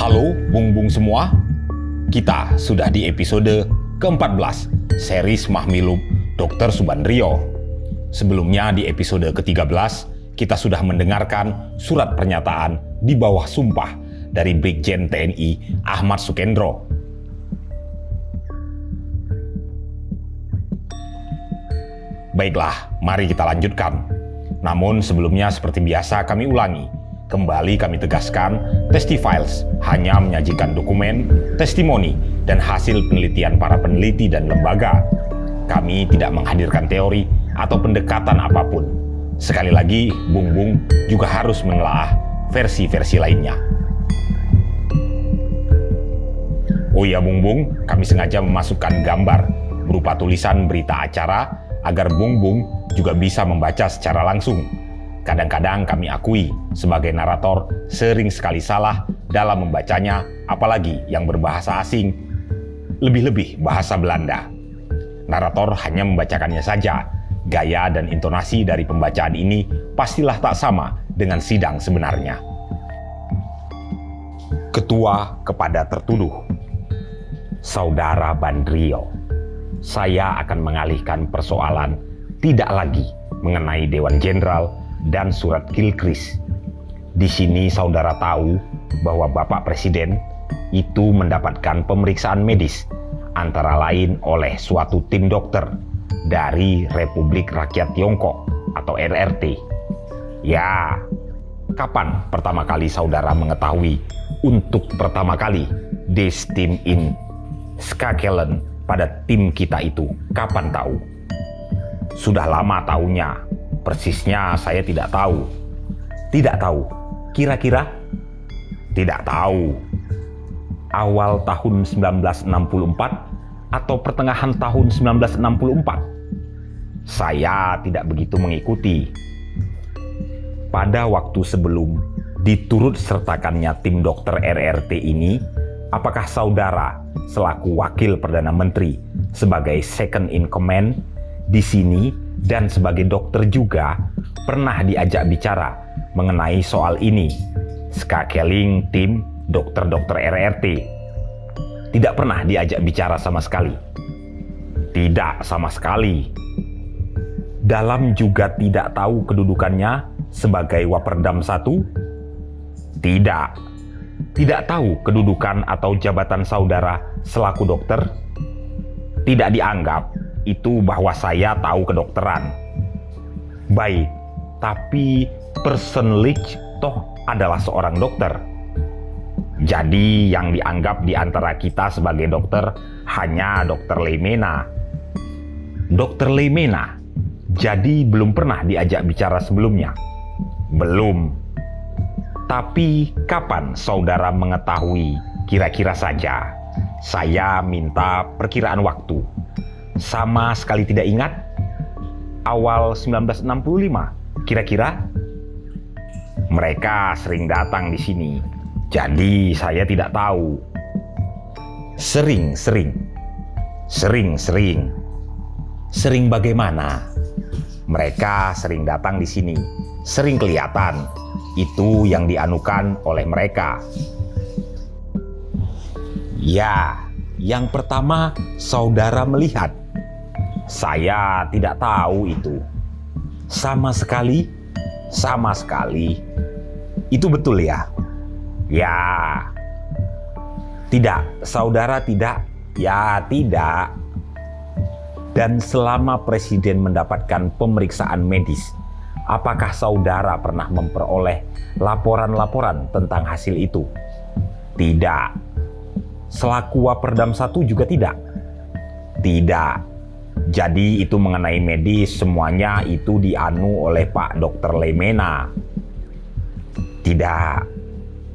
Halo bung-bung semua, kita sudah di episode ke-14 series Mahmilub Dr. Subandrio. Sebelumnya di episode ke-13, kita sudah mendengarkan surat pernyataan di bawah sumpah dari Brigjen TNI Ahmad Sukendro. Baiklah, mari kita lanjutkan. Namun sebelumnya seperti biasa kami ulangi. Kembali kami tegaskan, Testifiles hanya menyajikan dokumen, testimoni, dan hasil penelitian para peneliti dan lembaga. Kami tidak menghadirkan teori atau pendekatan apapun. Sekali lagi, Bung-Bung juga harus menelaah versi-versi lainnya. Oh ya Bung-Bung, kami sengaja memasukkan gambar berupa tulisan berita acara agar Bung-Bung juga bisa membaca secara langsung. Kadang-kadang kami akui sebagai narator sering sekali salah dalam membacanya, apalagi yang berbahasa asing, lebih-lebih bahasa Belanda. Narator hanya membacakannya saja. Gaya dan intonasi dari pembacaan ini pastilah tak sama dengan sidang sebenarnya. Ketua kepada tertuduh. Saudara Bandrio, saya akan mengalihkan persoalan tidak lagi mengenai Dewan Jenderal dan surat Gilchrist. Di sini saudara tahu bahwa Bapak Presiden itu mendapatkan pemeriksaan medis antara lain oleh suatu tim dokter dari Republik Rakyat Tiongkok atau RRT. Ya, kapan pertama kali saudara mengetahui untuk pertama kali des Team in Skakelen pada tim kita itu? Kapan tahu? Sudah lama taunya. Persisnya saya tidak tahu. Tidak tahu. Kira-kira? Tidak tahu. Awal tahun 1964 atau pertengahan tahun 1964? Saya tidak begitu mengikuti. Pada waktu sebelum diturut sertakannya tim dokter RRT ini, apakah saudara selaku wakil Perdana Menteri sebagai second in command di sini dan sebagai dokter juga pernah diajak bicara mengenai soal ini? Skakeling tim dokter-dokter RRT. Tidak pernah diajak bicara sama sekali. Tidak sama sekali. Dalam juga tidak tahu kedudukannya sebagai Waperdam 1? Tidak. Tidak tahu kedudukan atau jabatan saudara selaku dokter? Tidak dianggap itu bahwa saya tahu kedokteran. Baik, tapi personally toh adalah seorang dokter. Jadi yang dianggap di antara kita sebagai dokter hanya Dokter Lemena. Dokter Lemena, jadi belum pernah diajak bicara sebelumnya? Belum. Tapi kapan saudara mengetahui? Kira-kira saja. Saya minta perkiraan waktu. Sama sekali tidak ingat? Awal 1965, kira-kira? Mereka sering datang di sini, jadi saya tidak tahu. Sering. Sering bagaimana? Mereka sering datang di sini, sering kelihatan. Itu yang dianukan oleh mereka. Ya, yang pertama saudara melihat. Saya tidak tahu itu. Sama sekali. Itu betul ya? Ya. Tidak, saudara tidak. Ya, tidak. Dan selama Presiden mendapatkan pemeriksaan medis, apakah saudara pernah memperoleh laporan-laporan tentang hasil itu? Tidak. Selaku Waperdam 1 juga tidak? Tidak. Jadi itu mengenai medis semuanya itu dianu oleh Pak Dr. Lemena? Tidak.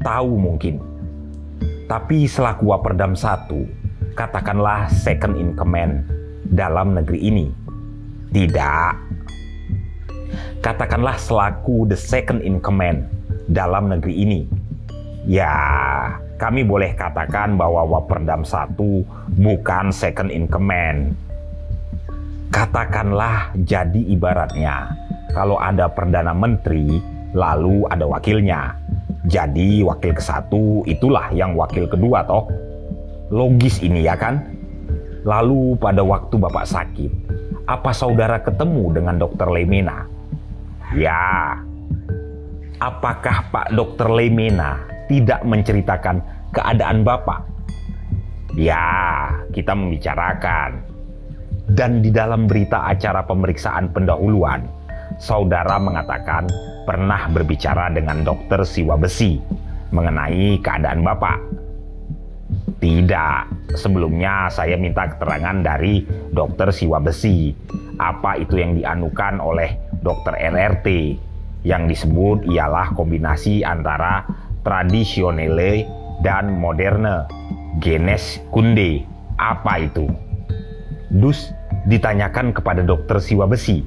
Tahu mungkin. Tapi selaku Waperdam 1, katakanlah second in command dalam negeri ini? Tidak. Katakanlah selaku the second in command dalam negeri ini? Ya, kami boleh katakan bahwa Waperdam 1 bukan second in command. Katakanlah jadi ibaratnya kalau ada Perdana Menteri lalu ada wakilnya. Jadi wakil ke-1 itulah yang wakil kedua toh. Logis ini ya kan? Lalu pada waktu Bapak sakit, apa saudara ketemu dengan Dokter Lemena? Ya. Apakah Pak Dokter Lemena tidak menceritakan keadaan Bapak? Ya, kita membicarakan. Dan di dalam berita acara pemeriksaan pendahuluan, saudara mengatakan pernah berbicara dengan Dokter Siwabesi mengenai keadaan Bapak. Tidak, sebelumnya saya minta keterangan dari Dokter Siwabesi. Apa itu yang dianukan oleh Dokter RRT? Yang disebut ialah kombinasi antara tradisionele dan moderne. Genes kunde. Apa itu? Dus ditanyakan kepada Dokter Siwabesi.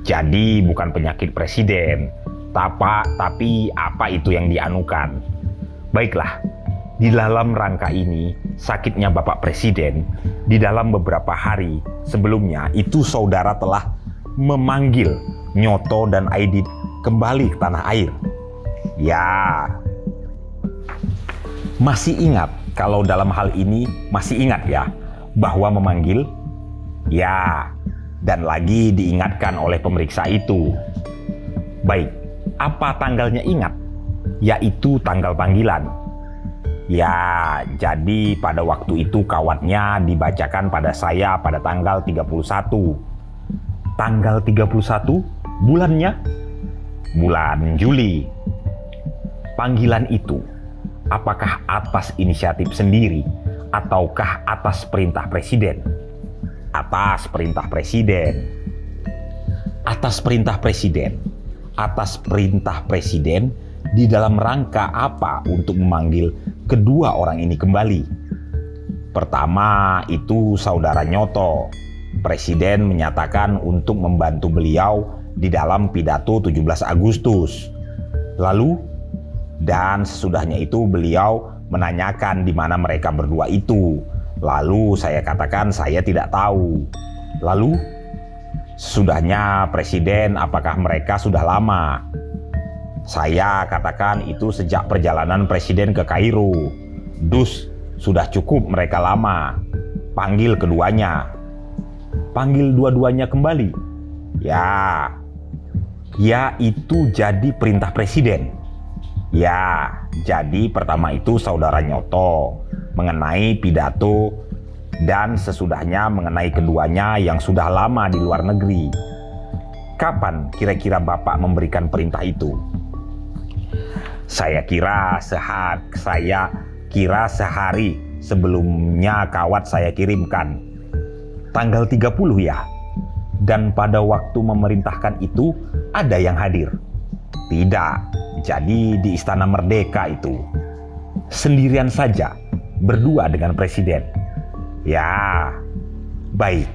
Jadi bukan penyakit presiden, tapi apa itu yang dianukan? Baiklah, di dalam rangka ini, sakitnya Bapak Presiden, di dalam beberapa hari sebelumnya itu saudara telah memanggil Nyoto dan Aidit kembali ke tanah air. Ya, masih ingat kalau dalam hal ini masih ingat ya, bahwa memanggil? Ya, dan lagi diingatkan oleh pemeriksa itu. Baik, apa tanggalnya ingat? Yaitu tanggal panggilan. Ya, jadi pada waktu itu kawatnya dibacakan pada saya pada tanggal 31. Tanggal 31? Bulannya? Bulan Juli. Panggilan itu, apakah atas inisiatif sendiri ataukah atas perintah presiden? Atas perintah presiden. Atas perintah presiden. Atas perintah presiden di dalam rangka apa untuk memanggil kedua orang ini kembali? Pertama itu saudara Nyoto. Presiden menyatakan untuk membantu beliau di dalam pidato 17 Agustus. Lalu, dan sesudahnya itu beliau menanyakan di mana mereka berdua itu. Lalu saya katakan saya tidak tahu. Lalu, sesudahnya presiden apakah mereka sudah lama? Saya katakan itu sejak perjalanan presiden ke Kairo. Dus, sudah cukup mereka lama. Panggil keduanya. Panggil dua-duanya kembali. Ya. Ya, itu jadi perintah presiden. Ya, jadi pertama itu saudara Nyoto mengenai pidato dan sesudahnya mengenai keduanya yang sudah lama di luar negeri. Kapan kira-kira Bapak memberikan perintah itu? Saya kira sehari sebelumnya kawat saya kirimkan. Tanggal 30 ya. Dan pada waktu memerintahkan itu ada yang hadir? Tidak. Jadi di Istana Merdeka itu. Sendirian saja, berdua dengan presiden. Ya, baik.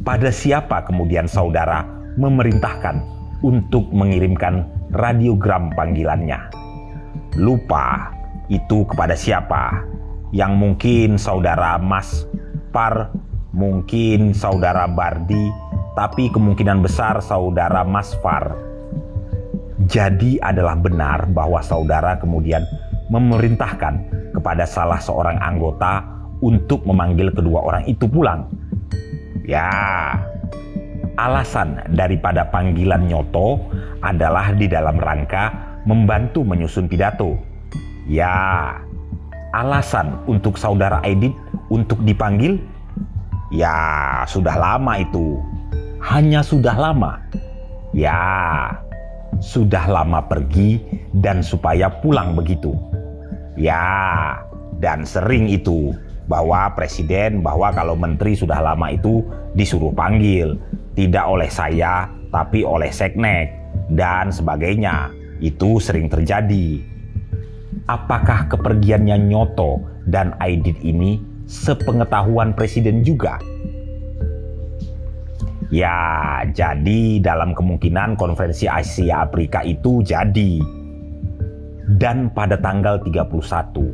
Pada siapa kemudian saudara memerintahkan untuk mengirimkan radiogram panggilannya? Lupa itu kepada siapa? Yang mungkin saudara Mas Par, mungkin saudara Bardi, tapi kemungkinan besar saudara Mas Far. Jadi adalah benar bahwa saudara kemudian memerintahkan kepada salah seorang anggota untuk memanggil kedua orang itu pulang. Ya, alasan daripada panggilan Nyoto adalah di dalam rangka membantu menyusun pidato. Ya, alasan untuk saudara Aidit untuk dipanggil? Ya, sudah lama itu. Hanya sudah lama. Ya, sudah lama pergi dan supaya pulang begitu. Ya, dan sering itu bahwa presiden, bahwa kalau menteri sudah lama itu disuruh panggil. Tidak oleh saya, tapi oleh seknek dan sebagainya. Itu sering terjadi. Apakah kepergiannya Nyoto dan Aidit ini sepengetahuan presiden juga? Ya, jadi dalam kemungkinan konferensi Asia Afrika itu jadi. Dan pada tanggal 31,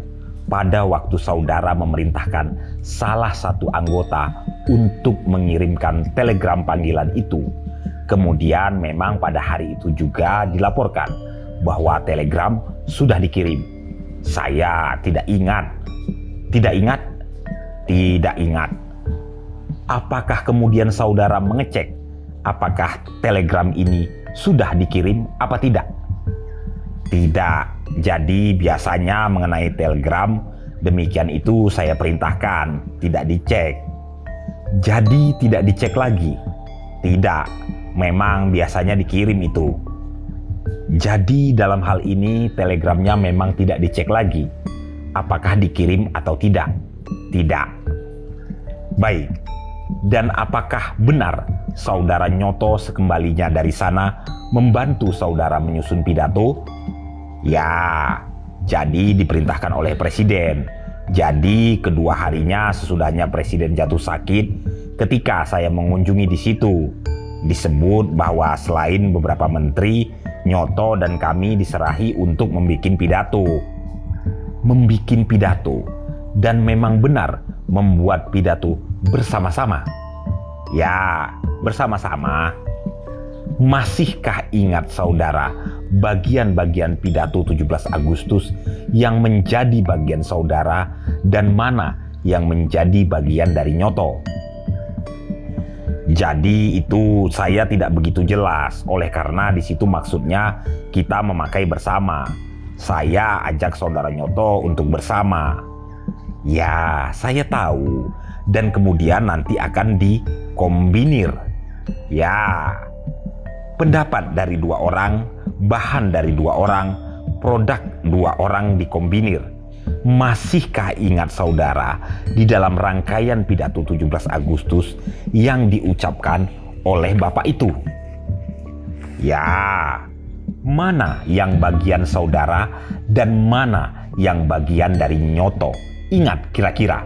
pada waktu saudara memerintahkan salah satu anggota untuk mengirimkan telegram panggilan itu, kemudian memang pada hari itu juga dilaporkan bahwa telegram sudah dikirim. Saya tidak ingat. Tidak ingat? Tidak ingat. Apakah kemudian saudara mengecek apakah telegram ini sudah dikirim apa tidak? Tidak. Jadi biasanya mengenai telegram, demikian itu saya perintahkan, tidak dicek. Jadi tidak dicek lagi? Tidak. Memang biasanya dikirim itu. Jadi dalam hal ini telegramnya memang tidak dicek lagi. Apakah dikirim atau tidak? Tidak. Baik. Dan apakah benar saudara Nyoto sekembalinya dari sana membantu saudara menyusun pidato? Ya, jadi diperintahkan oleh presiden. Jadi kedua harinya sesudahnya presiden jatuh sakit, ketika saya mengunjungi di situ, disebut bahwa selain beberapa menteri, Nyoto dan kami diserahi untuk membuat pidato. Membikin pidato, dan memang benar membuat pidato bersama-sama. Ya, bersama-sama. Masihkah ingat saudara bagian-bagian pidato 17 Agustus yang menjadi bagian saudara dan mana yang menjadi bagian dari Nyoto? Jadi itu saya tidak begitu jelas, oleh karena di situ maksudnya kita memakai bersama. Saya ajak saudara Nyoto untuk bersama. Ya, saya tahu. Dan kemudian nanti akan dikombinir. Ya, pendapat dari dua orang, bahan dari dua orang, produk dua orang dikombinir. Masihkah ingat saudara di dalam rangkaian pidato 17 Agustus yang diucapkan oleh Bapak itu? Ya, mana yang bagian saudara dan mana yang bagian dari Nyoto? Ingat kira-kira.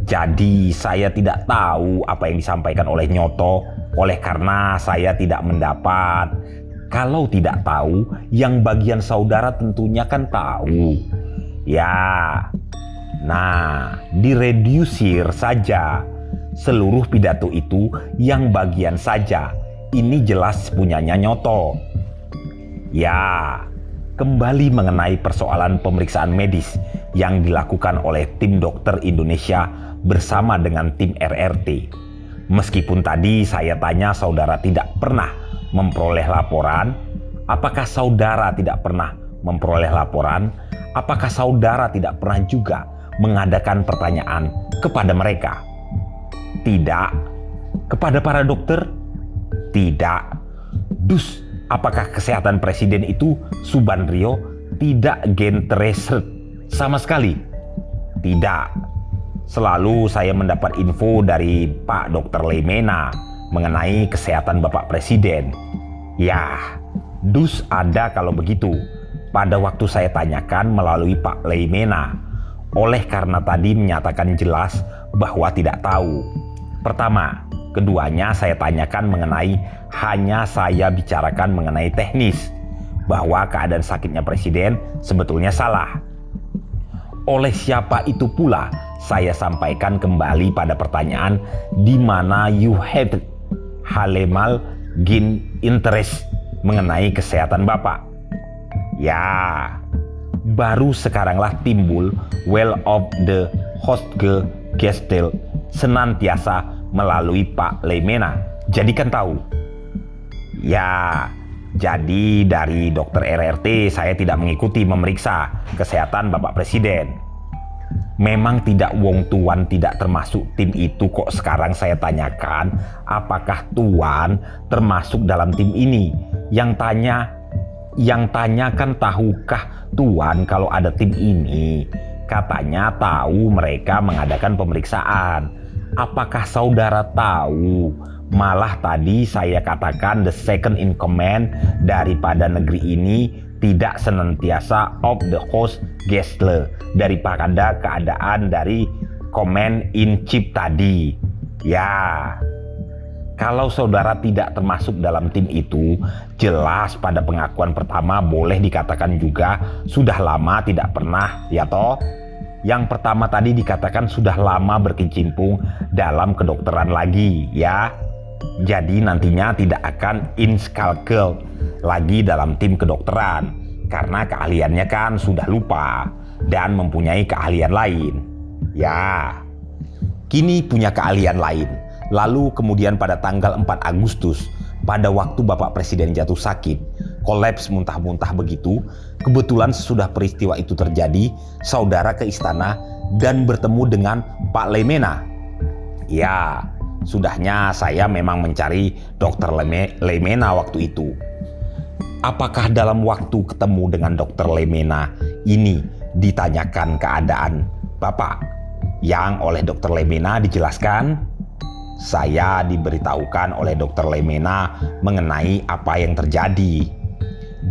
Jadi saya tidak tahu apa yang disampaikan oleh Nyoto, oleh karena saya tidak mendapat. Kalau tidak tahu, yang bagian saudara tentunya kan tahu. Ya, nah diredusir saja. Seluruh pidato itu yang bagian saja. Ini jelas punyanya Nyoto. Ya, kembali mengenai persoalan pemeriksaan medis yang dilakukan oleh tim dokter Indonesia bersama dengan tim RRT. Meskipun tadi saya tanya saudara tidak pernah memperoleh laporan, apakah saudara tidak pernah memperoleh laporan? Apakah saudara tidak pernah juga mengadakan pertanyaan kepada mereka? Tidak. Kepada para dokter? Tidak. Dus, apakah kesehatan presiden itu Subandrio tidak gentereset sama sekali? Tidak. Selalu saya mendapat info dari Pak Dr. Leimena mengenai kesehatan Bapak Presiden. Ya, dus ada kalau begitu. Pada waktu saya tanyakan melalui Pak Leimena, oleh karena tadi menyatakan jelas bahwa tidak tahu. Pertama, keduanya saya tanyakan mengenai, hanya saya bicarakan mengenai teknis, bahwa keadaan sakitnya Presiden sebetulnya salah. Oleh siapa itu pula saya sampaikan kembali pada pertanyaan di mana you had halemal gin interest mengenai kesehatan Bapak. Ya, baru sekaranglah timbul well of the Hostge Gestel senantiasa melalui Pak Leimena. Jadi kan tahu. Ya, jadi dari dokter RRT saya tidak mengikuti memeriksa kesehatan Bapak Presiden. Memang tidak, wong Tuan tidak termasuk tim itu kok. Sekarang saya tanyakan, apakah Tuan termasuk dalam tim ini? Yang tanya kan tahukah Tuan kalau ada tim ini? Katanya tahu mereka mengadakan pemeriksaan. Apakah saudara tahu? Malah tadi saya katakan the second in command daripada negeri ini tidak senantiasa of the host Gessler daripada keadaan dari command in chief tadi. Ya, kalau saudara tidak termasuk dalam tim itu, jelas pada pengakuan pertama boleh dikatakan juga sudah lama tidak pernah, ya toh? Yang pertama tadi dikatakan sudah lama berkecimpung dalam kedokteran lagi, ya. Jadi nantinya tidak akan inskalkel lagi dalam tim kedokteran. karena keahliannya kan sudah lupa dan mempunyai keahlian lain. Ya, kini punya keahlian lain. Lalu kemudian pada tanggal 4 Agustus, pada waktu Bapak Presiden jatuh sakit, kolaps muntah-muntah begitu, kebetulan sesudah peristiwa itu terjadi, saudara ke istana dan bertemu dengan Pak Lemena. Ya, sudahnya saya memang mencari Dokter Lemena waktu itu. Apakah dalam waktu ketemu dengan Dokter Lemena ini ditanyakan keadaan Bapak yang oleh Dokter Lemena dijelaskan? Saya diberitahukan oleh Dokter Lemena mengenai apa yang terjadi.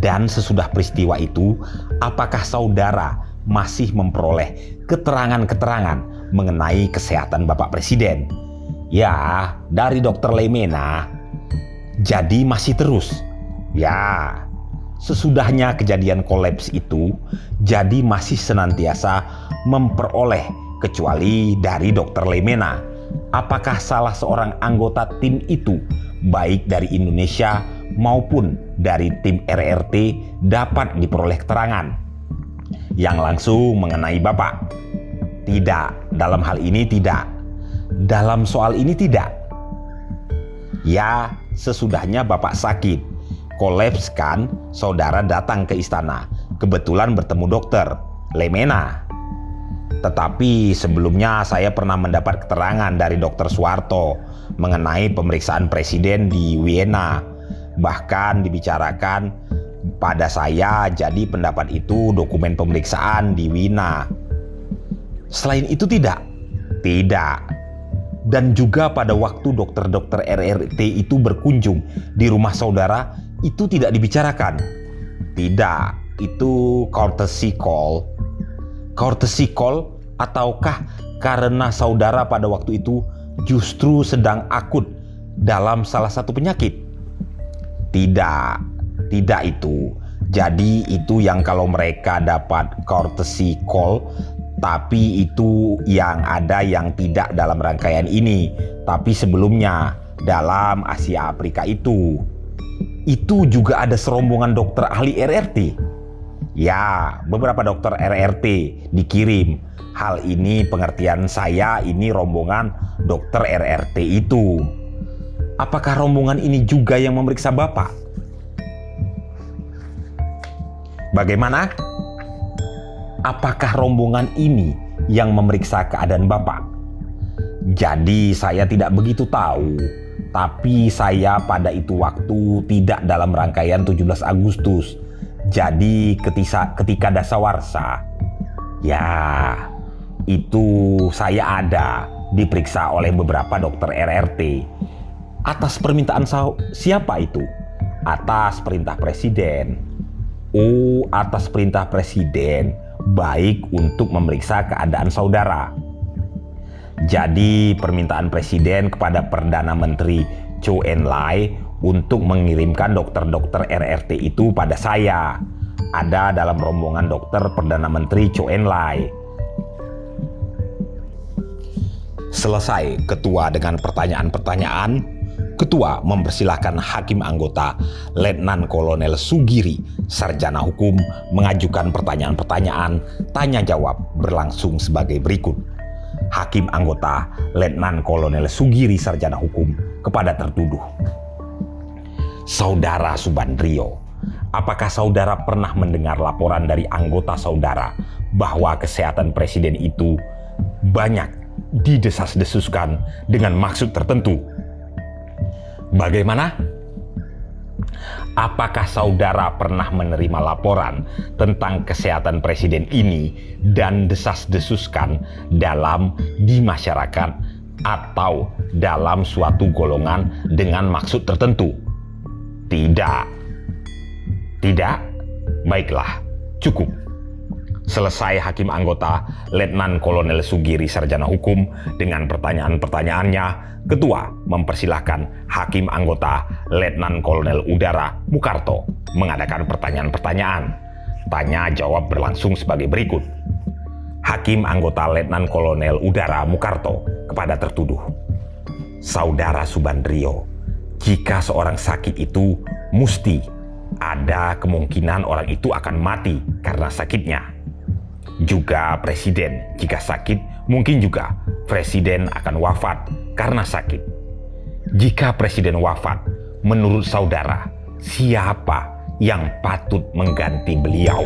Dan sesudah peristiwa itu, apakah saudara masih memperoleh keterangan-keterangan mengenai kesehatan Bapak Presiden? Ya, dari Dokter Lemena. Jadi masih terus. Ya, sesudahnya kejadian kolaps itu, jadi masih senantiasa memperoleh kecuali dari Dokter Lemena. Apakah salah seorang anggota tim itu, baik dari Indonesia maupun dari tim RRT, dapat diperoleh keterangan yang langsung mengenai Bapak? Tidak, dalam hal ini tidak. Dalam soal ini tidak. Ya, sesudahnya Bapak sakit, kolaps kan, saudara datang ke istana, kebetulan bertemu Dokter Lemena. Tetapi sebelumnya saya pernah mendapat keterangan dari Dr. Suharto mengenai pemeriksaan presiden di Vienna. Bahkan dibicarakan pada saya, jadi pendapat itu dokumen pemeriksaan di Wina. Selain itu tidak. Tidak. Dan juga pada waktu dokter-dokter RRT itu berkunjung di rumah saudara, itu tidak dibicarakan. Tidak, itu courtesy call. Courtesy call ataukah karena saudara pada waktu itu justru sedang akut dalam salah satu penyakit? Tidak, tidak itu. Jadi itu yang kalau mereka dapat courtesy call, tapi itu yang ada yang tidak dalam rangkaian ini, tapi sebelumnya dalam Asia Afrika itu juga ada serombongan dokter ahli RRT. Ya, beberapa dokter RRT dikirim. Hal ini pengertian saya, ini rombongan dokter RRT itu. Apakah rombongan ini juga yang memeriksa Bapak? Bagaimana? Apakah rombongan ini yang memeriksa keadaan Bapak? Jadi saya tidak begitu tahu. Tapi saya pada itu waktu tidak dalam rangkaian 17 Agustus. Jadi ketika dasawarsa, ya itu saya ada diperiksa oleh beberapa dokter RRT. Atas permintaan siapa itu? Atas perintah presiden. Oh, atas perintah presiden, baik untuk memeriksa keadaan saudara. Jadi permintaan presiden kepada Perdana Menteri Zhou Enlai untuk mengirimkan dokter-dokter RRT itu pada saya. Ada dalam rombongan dokter Perdana Menteri Zhou Enlai. Selesai ketua dengan pertanyaan-pertanyaan, ketua mempersilahkan hakim anggota Letnan Kolonel Sugiri, sarjana hukum, mengajukan pertanyaan-pertanyaan tanya jawab berlangsung sebagai berikut. Hakim anggota Letnan Kolonel Sugiri, sarjana hukum, kepada tertuduh. Saudara Subandrio, apakah saudara pernah mendengar laporan dari anggota saudara bahwa kesehatan presiden itu banyak didesas-desuskan dengan maksud tertentu? Bagaimana? Apakah saudara pernah menerima laporan tentang kesehatan presiden ini dan desas-desuskan di masyarakat atau dalam suatu golongan dengan maksud tertentu? Tidak. Tidak? Baiklah, cukup. Selesai hakim anggota Letnan Kolonel Sugiri, sarjana hukum, dengan pertanyaan-pertanyaannya, ketua mempersilahkan hakim anggota Letnan Kolonel Udara Mukarto mengadakan pertanyaan-pertanyaan. Tanya jawab berlangsung sebagai berikut. Hakim anggota Letnan Kolonel Udara Mukarto kepada tertuduh. Saudara Subandrio, jika seorang sakit itu mesti ada kemungkinan orang itu akan mati karena sakitnya. Juga presiden, jika sakit, mungkin juga presiden akan wafat karena sakit. Jika presiden wafat, menurut saudara, siapa yang patut mengganti beliau?